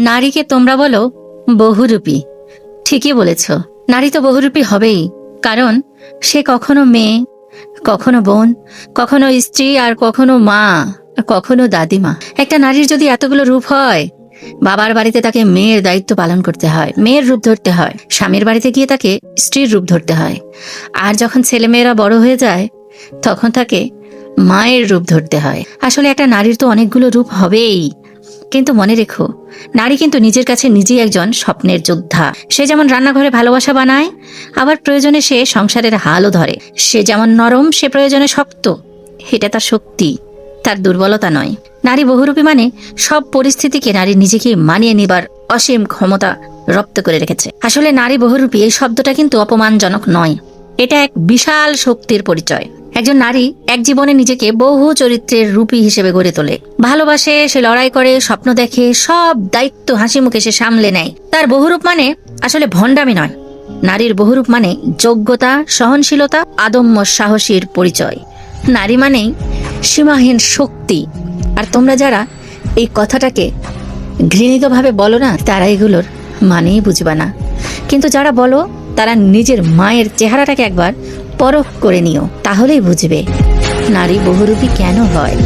নারীকে তোমরা বলো বহুরূপী। ঠিকই বলেছ, নারী তো বহুরূপী হবেই, কারণ সে কখনো মেয়ে, কখনো বোন, কখনো স্ত্রী, আর কখনো মা, কখনো দাদিমা। একটা নারীর যদি এতগুলো রূপ হয়, বাবার বাড়িতে তাকে মেয়ের দায়িত্ব পালন করতে হয়, মেয়ের রূপ ধরতে হয়, স্বামীর বাড়িতে গিয়ে তাকে স্ত্রীর রূপ ধরতে হয়, আর যখন ছেলেমেয়েরা বড় হয়ে যায় তখন তাকে মায়ের রূপ ধরতে হয়। আসলে একটা নারীর তো অনেকগুলো রূপ হবেই, কিন্তু মনে রেখো, নারী কিন্তু নিজের কাছে নিজেই একজন স্বপ্নের যোদ্ধা। সে যেমন রান্নাঘরে ভালোবাসা বানায়, আবার প্রয়োজনে সে সংসারের হালও ধরে। সে যেমন নরম, সে প্রয়োজনে শক্ত। এটা তার শক্তি, তার দুর্বলতা নয়। নারী বহুরূপী মানে সব পরিস্থিতিকে নারী নিজেকে মানিয়ে নেবার অসীম ক্ষমতা রপ্ত করে রেখেছে। আসলে নারী বহুরূপী এই শব্দটা কিন্তু অপমানজনক নয়, এটা এক বিশাল শক্তির পরিচয়। একজন নারী এক জীবনে নিজেকে বহু চরিত্রের রূপী হিসেবে গড়ে তোলে। ভালোবাসে, সে লড়াই করে, স্বপ্ন দেখে, সব দায়িত্ব হাসি মুখে সে সামলে নেয়। তার বহুরূপ মানে আসলে ভণ্ডামি নয়। নারীর বহুরূপ মানে যোগ্যতা, সহনশীলতা, আদম্য সাহসীর পরিচয়। নারী মানেই সীমাহীন শক্তি। আর তোমরা যারা এই কথাটাকে ঘৃণিতভাবে বলো না, তারা এগুলোর মানেই বুঝবা না। কিন্তু যারা বলো, তারা নিজের মায়ের চেহারাটাকে একবার পরখ করে নিও, তাহলেই বুঝবে নারী বহুরূপী কেন হয়।